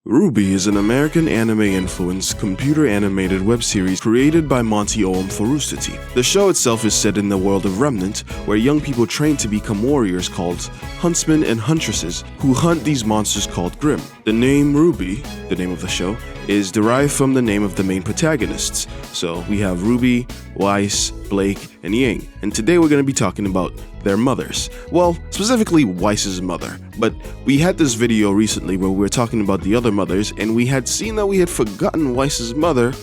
RWBY is an American anime-influenced, computer-animated web series created by Monty Oum for Rooster Teeth. The show itself is set in the world of Remnant, where young people train to become warriors called huntsmen and huntresses, who hunt these monsters called Grimm. The name RWBY, the name of the show, is derived from the name of the main protagonists. So we have Ruby, Weiss, Blake, and Ying. And today we're going to be talking about their mothers. Well, specifically Weiss's mother. But we had this video recently where we were talking about the other mothers, and we had seen that we had forgotten Weiss's mother,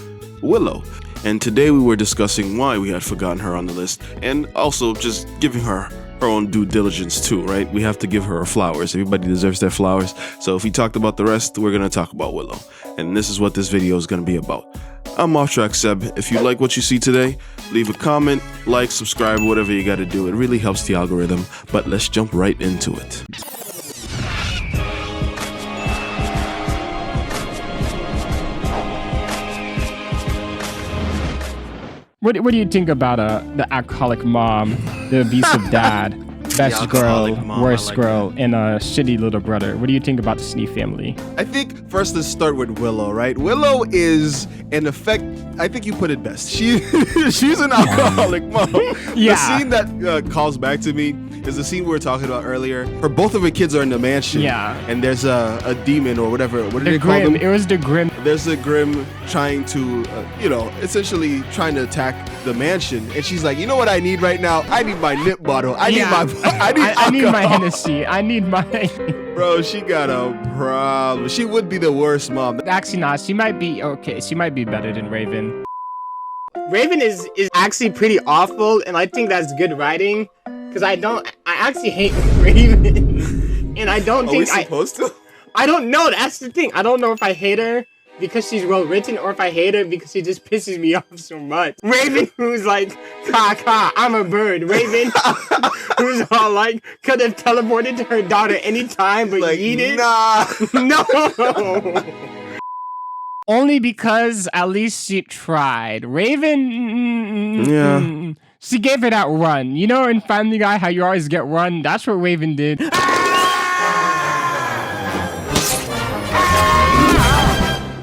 Willow. And today we were discussing why we had forgotten her on the list, and also just giving her own due diligence too, right? We have to give her flowers. Everybody deserves their flowers. So if we talked about the rest, we're going to talk about Willow. And this is what this video is going to be about. I'm OffTrack Seb. If you like what you see today, leave a comment, like, subscribe, whatever you got to do. It really helps the algorithm. But let's jump right into it. What do you think about the alcoholic mom, the abusive dad, best girl, worst girl, and a shitty little brother? What do you think about the Schnee family? I think first let's start with Willow, right? Willow is, in effect, I think you put it best. She's an alcoholic mom. Yeah. The scene that calls back to me is the scene we were talking about earlier. Both of her kids are in the mansion. Yeah. And there's a demon or whatever. What did they Grimm. call them? It was the Grimm. There's a Grimm trying to, essentially trying to attack the mansion. And she's like, you know what I need right now? I need my nip bottle. I need my Hennessy. I need my... Bro, she got a problem. She would be the worst mom. Actually, not. She might be okay. She might be better than Raven. Raven is actually pretty awful, and I think that's good writing. Because I actually hate Raven. And I don't think Are we supposed to? I don't know, that's the thing. I don't know if I hate her because she's well written or if I hate her because she just pisses me off so much. Raven, who's like, I'm a bird. Raven, who's all like, could have teleported to her daughter anytime, but like, yeeted. Nah. No. Only because at least she tried. Raven, yeah. She gave it that run. You know in Family Guy how you always get run? That's what Raven did.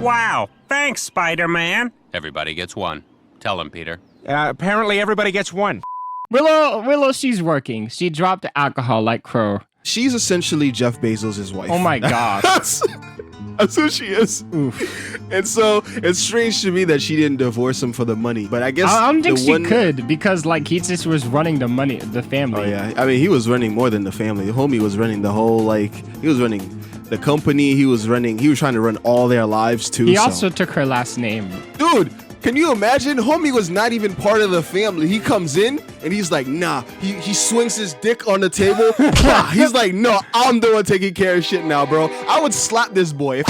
Wow, thanks, Spider-Man. Everybody gets one. Tell him, Peter. Apparently everybody gets one. Willow, she's working. She dropped the alcohol like Qrow. She's essentially Jeff Bezos' wife. Oh my god. That's who she is. Oof. And so it's strange to me that she didn't divorce him for the money. But I guess I don't think she could because like he just was running the family. Oh yeah, I mean he was running more than the family. The homie was running the whole he was running the company. He was trying to run all their lives too. He also took her last name. Dude, can you imagine? Homie was not even part of the family. He comes in and he's like, nah. He swings his dick on the table. He's like, no, I'm the one taking care of shit now, bro. I would slap this boy.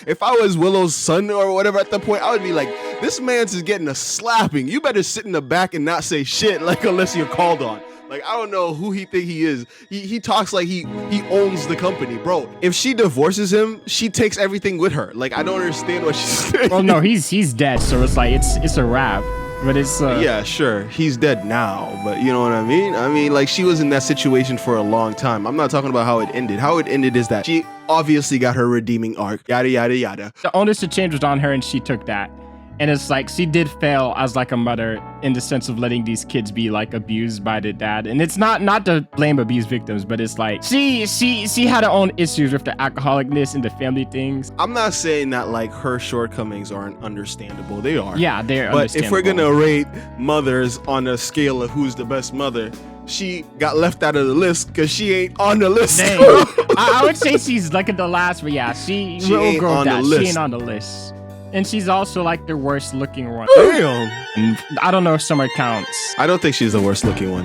If I was Willow's son or whatever at the point, I would be like, this man's is getting a slapping. You better sit in the back and not say shit, like unless you're called on. Like, I don't know who he think he is. He talks like he owns the company. Bro, if she divorces him, she takes everything with her. Like, I don't understand what she's saying. Well, no, he's dead, so it's like, it's a wrap. But it's... Yeah, sure. He's dead now, but you know what I mean? I mean, like, she was in that situation for a long time. I'm not talking about how it ended. How it ended is that she obviously got her redeeming arc. Yada, yada, yada. The onus to change was on her, and she took that. And it's like, she did fail as like a mother in the sense of letting these kids be like abused by the dad. And it's not to blame abuse victims, but it's like, she had her own issues with the alcoholicness and the family things. I'm not saying that like her shortcomings aren't understandable. They are. Yeah, they're But understandable. if we're gonna rate mothers on a scale of who's the best mother, she got left out of the list because she ain't on the list. I would say she's like at the last, but yeah, she ain't on the list. She ain't on the list. And she's also like the worst looking one. Damn. And I don't know if Summer counts. I don't think she's the worst looking one.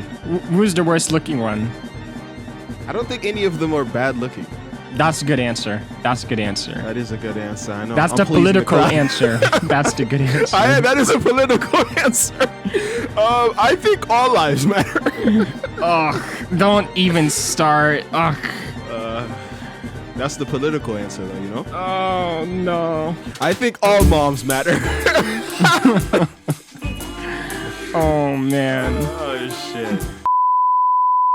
Who's the worst looking one? I don't think any of them are bad looking. That's a good answer. That's a good answer. That is a good answer. I know. That's the political answer. That's the good answer. That is a political answer. I think all lives matter. Ugh, don't even start. Ugh. That's the political answer, though, you know? Oh, no. I think all moms matter. Oh, man. Oh, shit.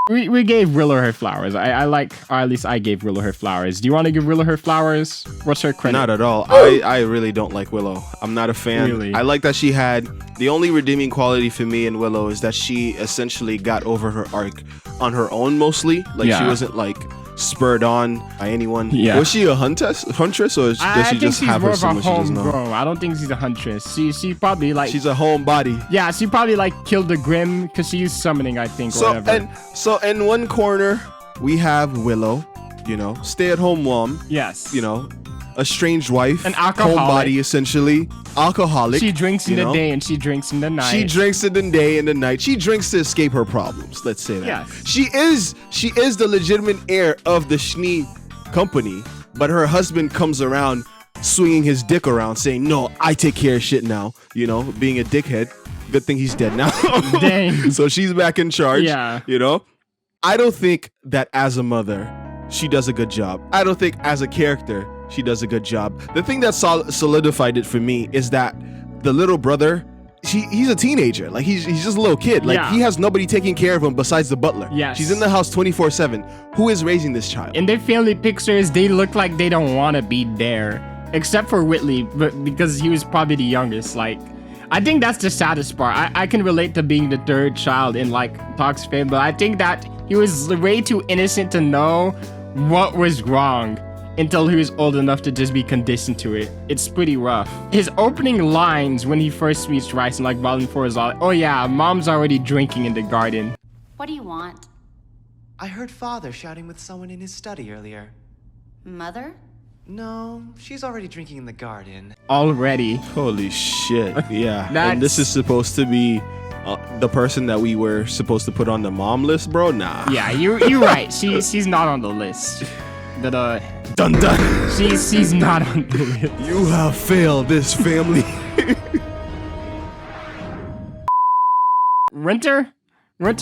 We gave Willow her flowers. I like, or at least I gave Willow her flowers. Do you want to give Willow her flowers? What's her credit? Not at all. I really don't like Willow. I'm not a fan. Really? I like that she had the only redeeming quality for me in Willow is that she essentially got over her arc on her own mostly. Like she wasn't like spurred on by anyone. Yeah. Was she a huntress or does she just have her someone she doesn't know? I don't think she's a huntress. She probably like she's a homebody. Yeah, she probably like killed the Grimm because she used summoning, I think. So or whatever. so in one corner we have Willow, you know, stay-at-home mom. Yes. You know, estranged wife, an alcoholic, homebody essentially, alcoholic. She drinks in the day and she drinks in the night. She drinks in the day and the night. She drinks to escape her problems. Let's say that. Yes. She is the legitimate heir of the Schnee company, but her husband comes around swinging his dick around saying, "No, I take care of shit now." You know, being a dickhead. Good thing he's dead now. Dang. So she's back in charge. Yeah. You know, I don't think that as a mother she does a good job. I don't think as a character she does a good job. The thing that solidified it for me is that the little brother, he's a teenager. Like he's just a little kid. Like he has nobody taking care of him besides the butler. Yes. She's in the house 24/7. Who is raising this child? In their family pictures, they look like they don't want to be there, except for Whitley, but because he was probably the youngest. Like, I think that's the saddest part. I can relate to being the third child in like Talk's family, but I think that he was way too innocent to know what was wrong until he was old enough to just be conditioned to it. It's pretty rough. His opening lines when he first meets Rice in like Volume 4 is all, "Oh yeah, mom's already drinking in the garden." What do you want? I heard father shouting with someone in his study earlier. Mother? No, she's already drinking in the garden. Already. Holy shit. Yeah. That's- And this is supposed to be the person that we were supposed to put on the mom list, bro? Nah. Yeah, you're right. She's not on the list. But Dun dun. she's not on the list. You have failed this family. Winter,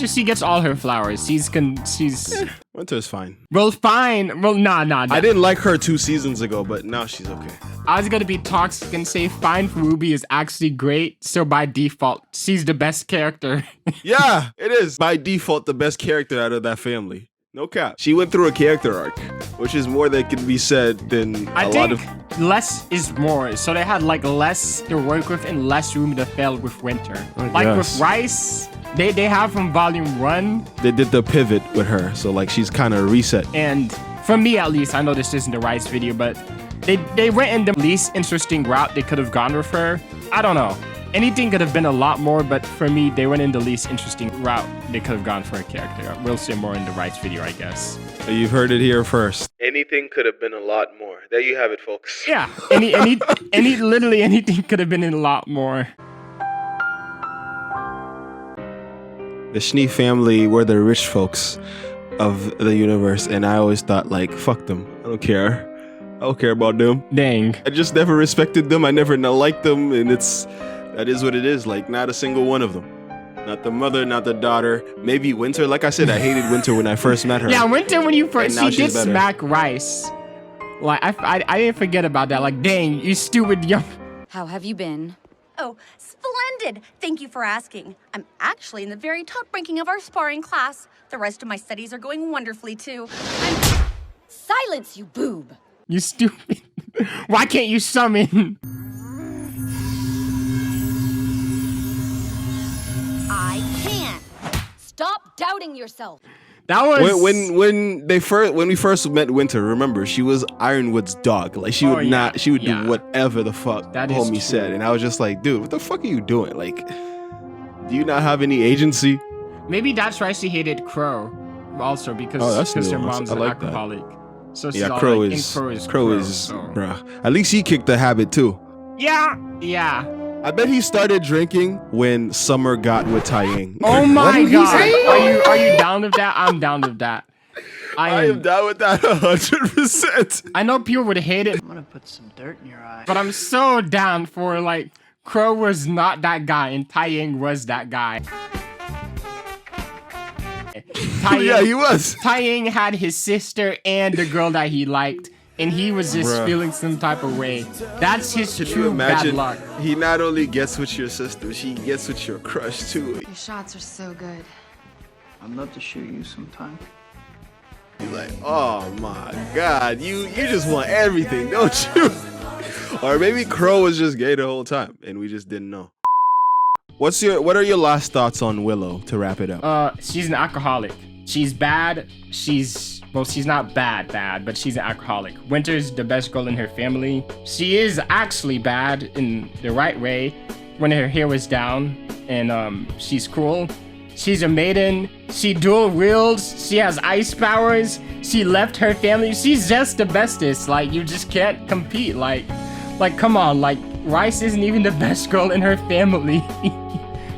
she gets all her flowers. She's Winter's fine. well, fine. Well, nah. I didn't like her 2 seasons ago, but now she's okay. I was gonna be toxic and say fine for Ruby is actually great. So by default, she's the best character. Yeah, it is by default the best character out of that family. No cap. She went through a character arc, which is more that can be said than I a think lot of. less is more. So they had like less to work with and less room to fail with Winter. Like guess. with Rice, they have from Volume 1. They did the pivot with her, so like she's kind of reset. And for me at least, I know this isn't the Rice video, but they went in the least interesting route they could have gone with her. I don't know. Anything could have been a lot more, but for me, they went in the least interesting route they could have gone for a character. We'll see more in the Rice video, I guess. You've heard it here first. Anything could have been a lot more. There you have it, folks. Yeah, literally anything could have been a lot more. The Schnee family were the rich folks of the universe, and I always thought, like, fuck them. I don't care. I don't care about them. Dang. I just never respected them. I never liked them, and that is what it is. Like, not a single one of them. Not the mother, not the daughter. Maybe Winter. Like I said, I hated Winter when I first met her. Yeah, Winter when you first, And now she did she's better. smack Rice. Like, I didn't forget about that. Like, dang, you stupid young. How have you been? Oh, splendid! Thank you for asking. I'm actually in the very top ranking of our sparring class. The rest of my studies are going wonderfully, too. Silence, you boob! You stupid. Why can't you summon? I can! Stop doubting yourself! That was when we first met Winter, remember, she was Ironwood's dog. Like she would do whatever the fuck That is homie true. said. And I was just like, dude, what the fuck are you doing? Like, do you not have any agency? Maybe that's why she hated Qrow. Also because her nuanced. mom's I an like that. alcoholic. So she's Yeah, all Qrow like, is and Qrow is so. bruh. At least he kicked the habit too. Yeah. I bet he started drinking when Summer got with Taiying. Oh my What did he god. say? Are you down with that? I'm down with that. I am down with that 100%. I know people would hate it, I'm gonna put some dirt in your eye. but I'm so down for like Qrow was not that guy and Taiying was that guy. Yeah, he was. Taiying had his sister and the girl that he liked, and he was just Bruh. feeling some type of way. That's his Can you true bad imagine? luck. He not only gets with your sister, she gets with your crush too. Your shots are so good. I'd love to shoot you sometime. He's like, oh my god, you just want everything, don't you? Or maybe Qrow was just gay the whole time and we just didn't know. What are your last thoughts on Willow to wrap it up? She's an alcoholic. She's bad. She's not bad, but she's an alcoholic. Winter's the best girl in her family. She is actually bad in the right way when her hair was down, and she's cruel. She's a maiden. She dual wields. She has ice powers. She left her family. She's just the bestest. Like, you just can't compete. Like come on. Like, Rice isn't even the best girl in her family.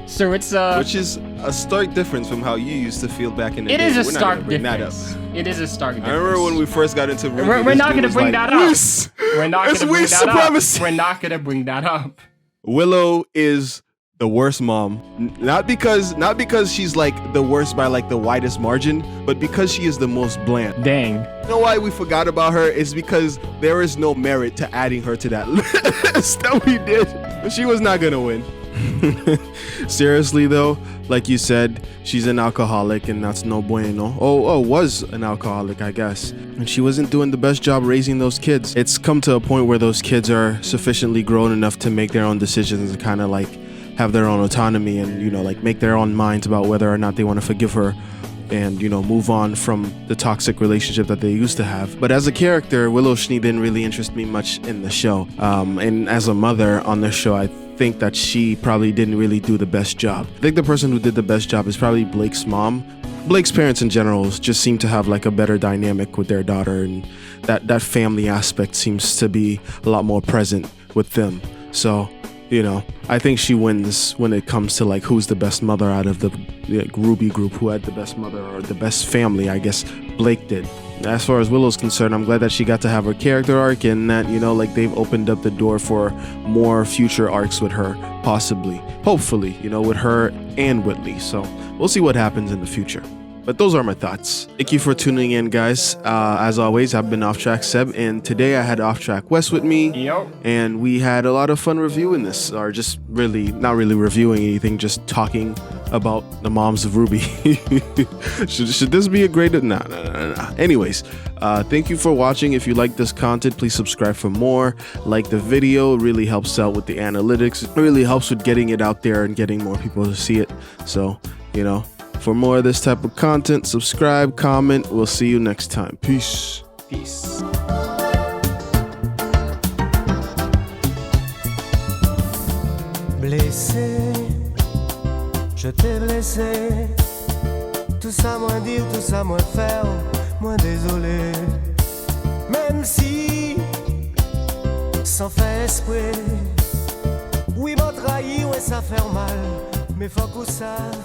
So it's which is a stark difference from how you used to feel back in the day. It is a We're not stark gonna bring difference. that up. It is a stark difference. I remember when we first got into RWBY, we're not gonna bring that up. Yes, we're not it's gonna bring white that supremacy. up. We're not gonna bring that up. Willow is the worst mom, not because she's like the worst by like the widest margin, but because she is the most bland. Dang. You know why we forgot about her is because there is no merit to adding her to that list that we did. She was not gonna win. Seriously though, like you said, she's an alcoholic and that's no bueno. Was an alcoholic, I guess. And she wasn't doing the best job raising those kids. It's come to a point where those kids are sufficiently grown enough to make their own decisions and kind of like have their own autonomy and, you know, like make their own minds about whether or not they want to forgive her and, you know, move on from the toxic relationship that they used to have. But as a character, Willow Schnee didn't really interest me much in the show. And as a mother on the show, I think that she probably didn't really do the best job. I think the person who did the best job is probably Blake's mom. Blake's parents in general just seem to have like a better dynamic with their daughter, and that family aspect seems to be a lot more present with them. So, you know, I think she wins when it comes to like who's the best mother out of the RWBY group, who had the best mother or the best family. I guess Blake did. As far as Willow's concerned, I'm glad that she got to have her character arc and that, you know, like they've opened up the door for more future arcs with her, possibly, hopefully, you know, with her and Whitley. So we'll see what happens in the future. But those are my thoughts. Thank you for tuning in, guys. As always, I've been Off Track Seb, and today I had Off Track Wes with me. Yo. And we had a lot of fun reviewing this, or just really, not really reviewing anything, just talking about the moms of RWBY. should this be a great... Nah. Anyways, thank you for watching. If you like this content, please subscribe for more. Like the video, it really helps out with the analytics. It really helps with getting it out there and getting more people to see it. So, you know, for more of this type of content, subscribe, comment. We'll see you next time. Peace. Peace. Blessé, je t'ai blessé. Tout ça moins dire, tout ça moins faire, moins désolé. Même si, sans faire esprit, oui, m'a trahi, ouais, ça fait mal, mais faut qu'on sache.